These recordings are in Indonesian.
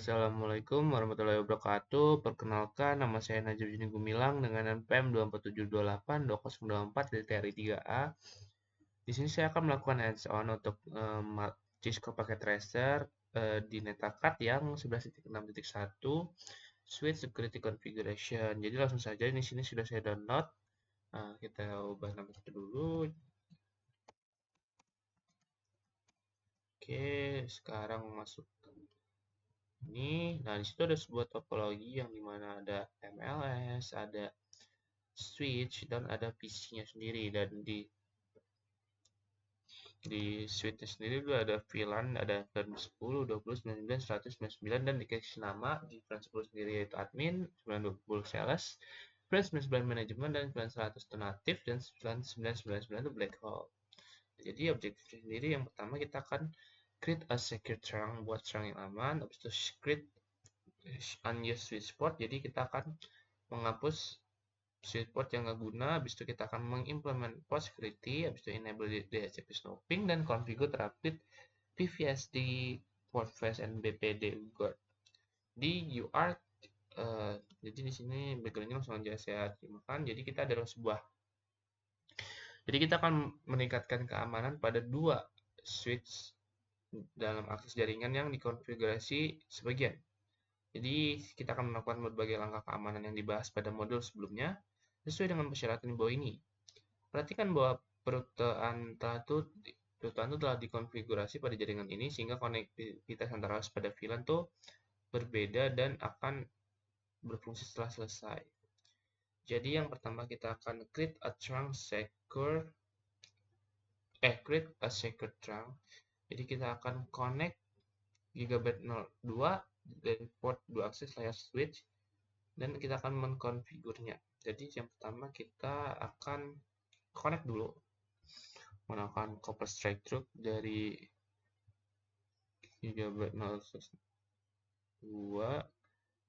Assalamualaikum warahmatullahi wabarakatuh. Perkenalkan, nama saya Najib Juni Gumilang dengan NPM 24728-2024 dari TRI 3A. Di sini saya akan melakukan hands-on untuk Cisco Packet Tracer di NetAcad yang 11.6.1 Switch Security Configuration. Jadi langsung saja di sini sudah saya download. Kita ubah nama kita dulu. Oke, sekarang masuk ini. Nah, di situ ada sebuah topologi yang dimana ada MLS, ada switch, dan ada PC-nya sendiri. Dan di switch-nya sendiri juga ada VLAN, ada VLAN 10, 20, 99, 100, 99, dan dikasih nama di VLAN 10 sendiri yaitu admin, 920 sales, VLAN 99 manajemen, dan VLAN 100 itu natif, dan VLAN 999 itu black hole. Jadi objektif sendiri yang pertama kita akan create a secure trunk buat trunk yang aman, habis itu create unused switch port, jadi kita akan menghapus switch port yang nggak guna, habis itu kita akan mengimplement port security, habis itu enable DHCP snooping, dan configure terupdate PVSD port face and BPD guard di UART. Jadi di sini backgroundnya langsung aja saya terjemahkan. Jadi kita adalah jadi kita akan meningkatkan keamanan pada dua switch dalam akses jaringan yang dikonfigurasi sebagian. Jadi kita akan melakukan berbagai langkah keamanan yang dibahas pada modul sebelumnya sesuai dengan persyaratan di bawah ini. Perhatikan bahwa perutuhan telah dikonfigurasi pada jaringan ini sehingga konektivitas antara host pada VLAN itu berbeda dan akan berfungsi setelah selesai. Jadi yang pertama kita akan create a secure trunk. Jadi kita akan connect Gigabit 02 dan port 2 akses layar switch dan kita akan mengkonfigurnya. Jadi yang pertama kita akan connect dulu menggunakan copper strike through dari Gigabit 02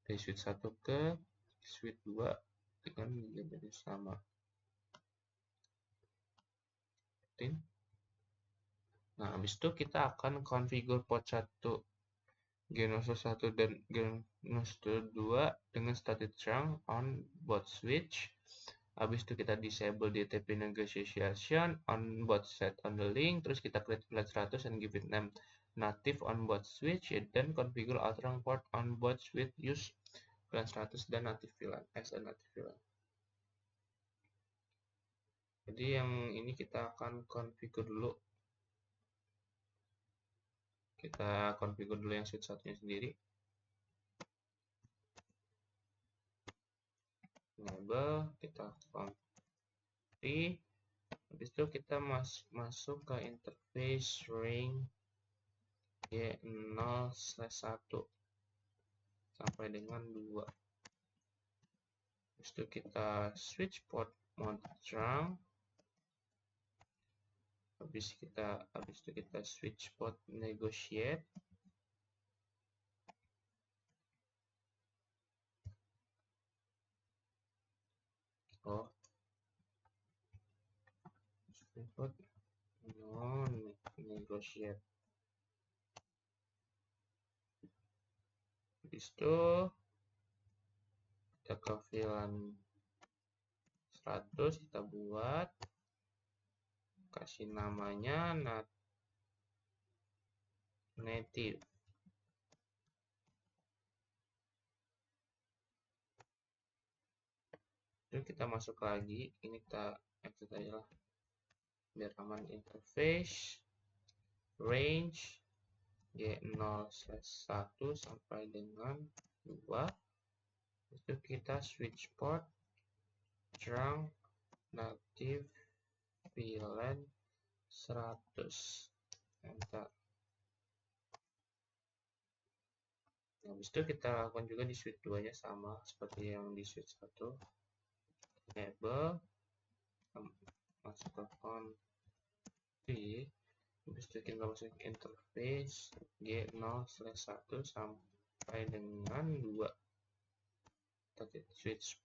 dari switch 1 ke switch 2 dengan gigabit yang sama. Nah, habis itu kita akan configure port 1 Genesis 1 dan Genesis 2 dengan static trunk on both switch. Habis itu kita disable DTP negotiation on both set on the link. Terus kita create VLAN 100 and give it name native on both switch. Dan configure outrun port on both switch. Use VLAN 100 dan native VLAN as a native VLAN. Jadi yang ini kita akan configure dulu. Kita configure dulu yang switch satunya sendiri. Enable, kita config. Habis itu kita masuk ke interface ring G0/1 sampai dengan 2. Habis itu kita switch port mode trunk. Habis itu kita switch port negotiate. Switch port negotiate. Habis itu kita ke VLAN 100 kita buat, kasih namanya native. Terus kita masuk lagi, ini kita exit aja lah biar aman. Interface range G0/1 sampai dengan 2. Itu kita switch port trunk native VLAN 100, enter. Nah, habis itu kita lakukan juga di switch 2 nya sama seperti yang di switch 1. Enable, masuk ke config. Habis itu kita masuk ke interface G0/1 sampai dengan 2. Kita switch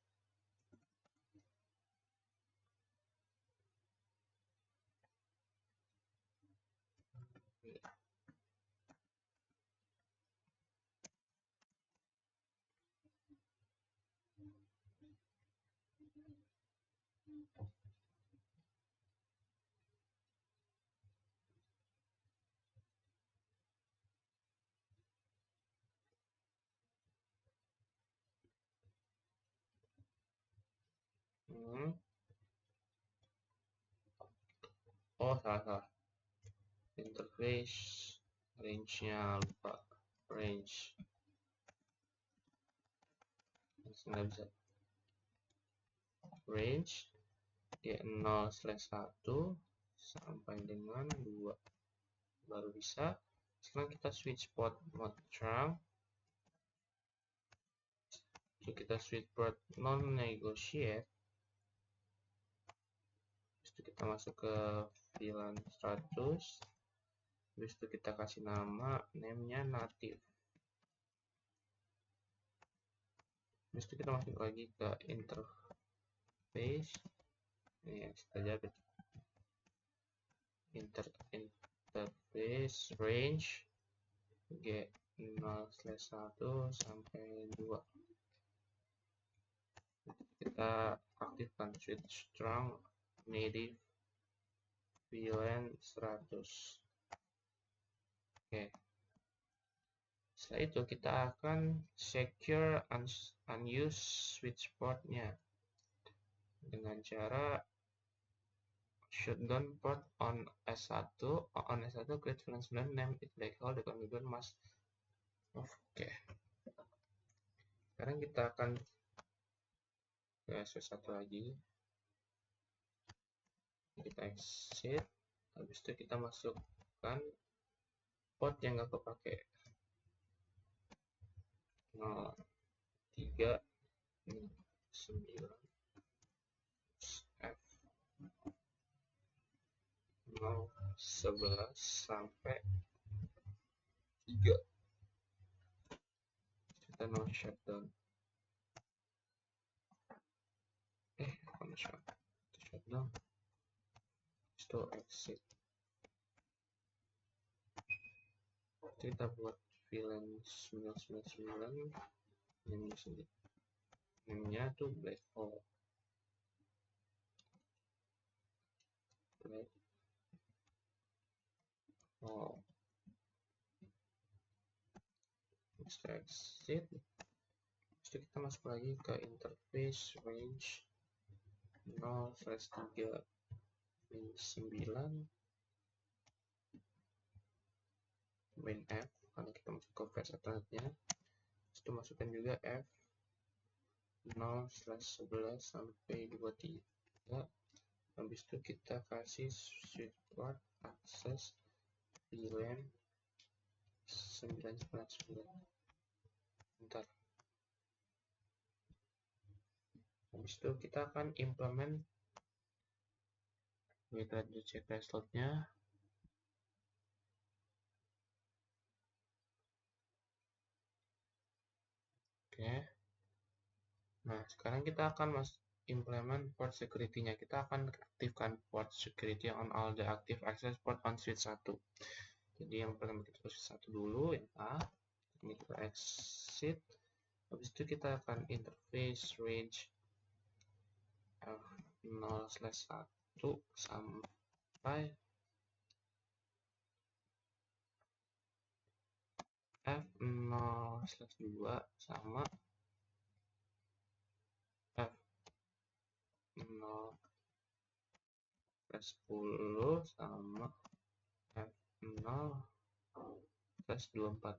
Oh, salah. Interface range-nya lupa. Range nggak bisa. Range ya 0/1 sampai dengan 2 baru bisa. Sekarang kita switch port mode trunk. So, kita switch port non negotiate. Habis itu kita masuk ke VLAN 100. Habis itu kita kasih nama, name-nya native. Habis itu kita masuk lagi ke interface. Ini yang kita jaga. Interface range G 0/1 sampai 2. Kita aktifkan switch strong native VLAN 100. Oke. Setelah itu kita akan secure unused switch port-nya dengan cara shutdown port on S1 create VLAN 9 name it black hole the configure must. Oke. Sekarang kita akan ke S1 lagi. Kita exit. Habis itu kita masukkan port yang nggak kepake. 03 9 F 011 sampai 3. Kita no shutdown. Shutdown. Itu exit. Kita buat VLAN 999 namanya tuh black hole. Black hole. Kita exit. Terus kita masuk lagi ke interface range 0/3 9 main F karena kita masuk ke versi alternate-nya. Itu masukkan juga F 0/11 sampai 23. Habis itu kita kasih switch port akses VLAN 999. Bentar. Habis itu kita akan implement metode check slot-nya. Oke. Nah, sekarang kita akan implement port security-nya. Kita akan aktifkan port security on all the active access port on switch 1. Jadi yang pertama kita switch 1 dulu, yang A. Ini kita exit. Habis itu kita akan interface range F0/1 sampai F0/2 sama F0/10 sama F0/24.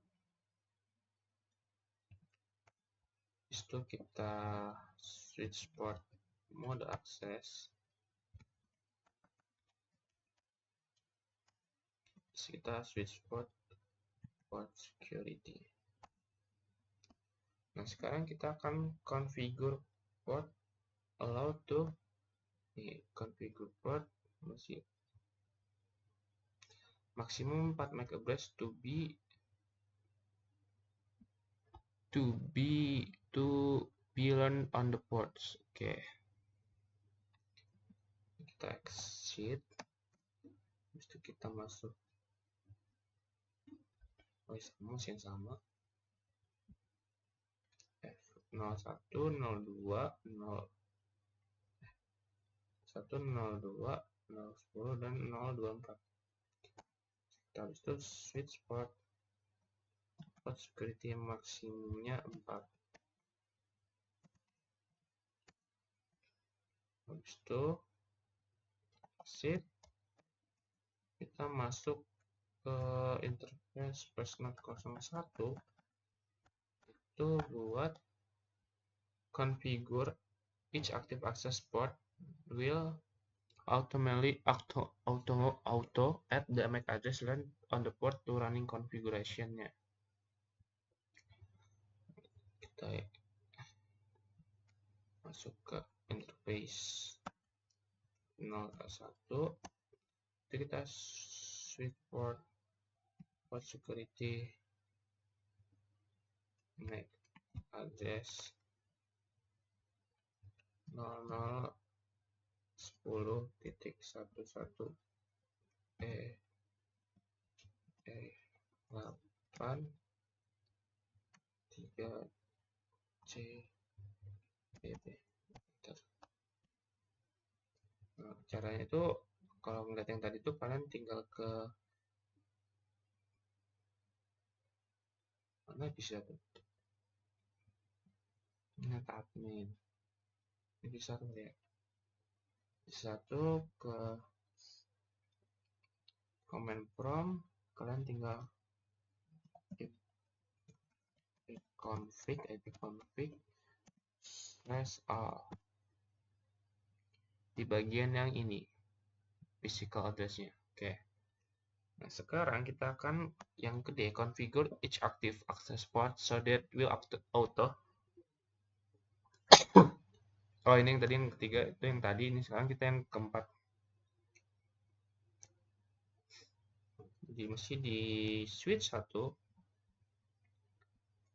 Itu kita switch port mode access. Kita switch port security. Nah, sekarang kita akan configure port allow to configure port masih maksimum 4 MB to be learned on the ports. Oke. Kita exit. Habis itu kita masuk yang sama F01 02 0 0102 010 dan 024. Habis itu switch port security maksimumnya 4. Habis itu exit, kita masuk ke interface Fastnet 01 itu buat configure each active access port will automatically auto add the MAC address line on the port to running configuration-nya. Kita masuk ke interface 01, itu kita switch port security MAC address 0010.11 8 3 C BB. Nah, caranya itu kalau melihat yang tadi itu kalian tinggal ke mana bisa tuh, ini admin, ini bisa tuh ya, bisa tuh ke command prompt, kalian tinggal ipconfig /all di bagian yang ini physical address-nya. Oke. Nah, sekarang kita akan yang gede, configure each active access port so that will auto. Oh, ini yang tadi yang ketiga, itu yang tadi, ini sekarang kita yang keempat. Jadi mesti di switch 1,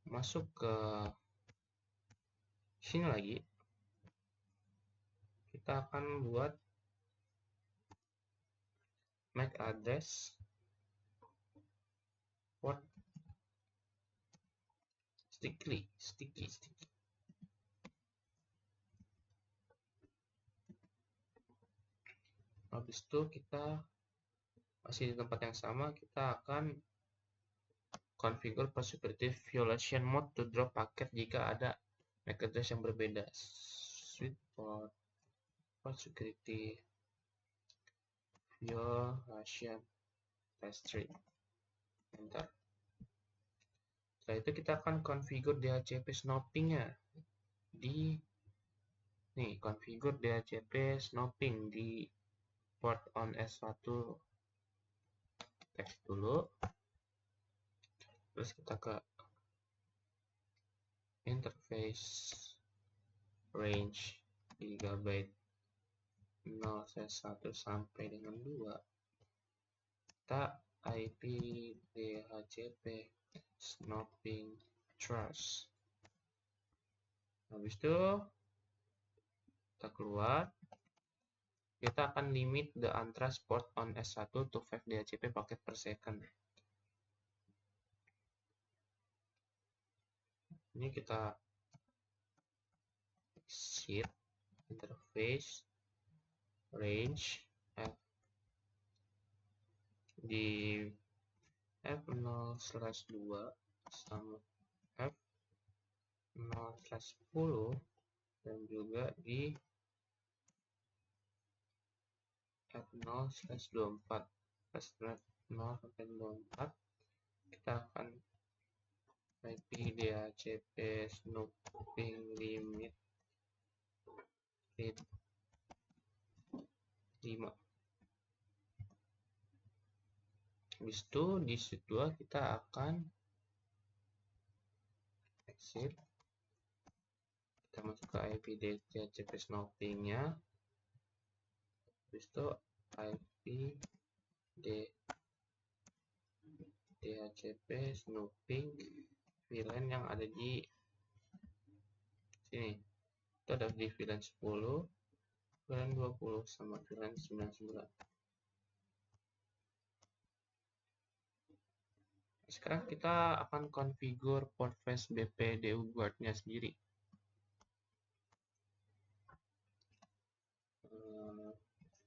masuk ke sini lagi, kita akan buat MAC address port sticky. Habis itu kita masih di tempat yang sama, kita akan configure port security violation mode to drop paket jika ada MAC address yang berbeda. Switch port security violation restrict. Enter. Setelah itu kita akan configure DHCP snoping-nya di nih, configure DHCP snoping di port on S1 teks dulu, terus kita ke interface range GB 0/1 sampai dengan 2, kita IP DHCP snoping trace. Habis itu kita keluar, kita akan limit the untrust port on S1 to 5 DHCP packet per second. Ini kita exit interface range F di F0/2 sama F0/10 dan juga di F0/24. Fastnet 0 sampai 24 kita akan IP DHCP snoping limit 5. Habis itu di switch 2 kita akan exit, kita masuk ke IP DHCP snoping-nya. Habis itu IP DHCP snoping VLAN yang ada di sini. Itu ada di VLAN 10, VLAN 20 sama VLAN 99. Sekarang kita akan configure portfresh BPDU guard-nya sendiri.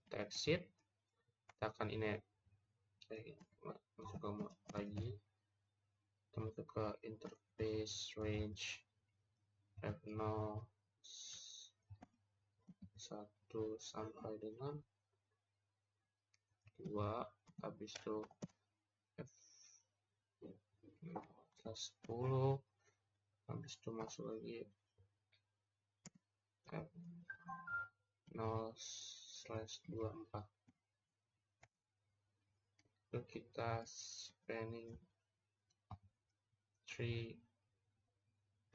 kita exit, kita akan ini masuk ke lagi, kita masuk ke interface range F0 1 sampai dengan 2, habis itu F10, habis itu masuk lagi F0/24. Lalu kita spanning tree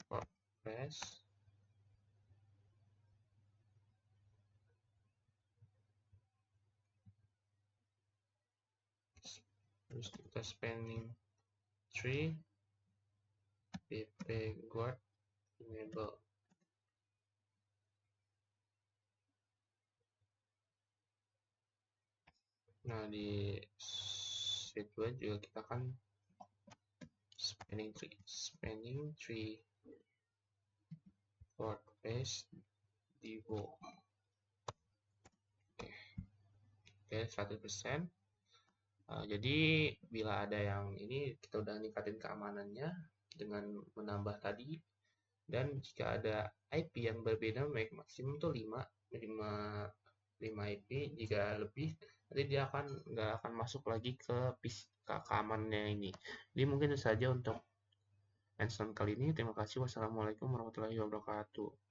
WordPress. Terus kita spanning tree pp guard enable. Nah, di sheet 2 juga kita akan spanning tree WordPress Divo. Oke, 100%. Jadi bila ada yang ini, kita udah ningkatin keamanannya dengan menambah tadi, dan jika ada IP yang berbeda, maksimum tuh 5 IP, jika lebih nanti dia nggak akan masuk lagi ke keamanannya ini. Jadi mungkin itu saja untuk hands-on kali ini. Terima kasih. Wassalamualaikum warahmatullahi wabarakatuh.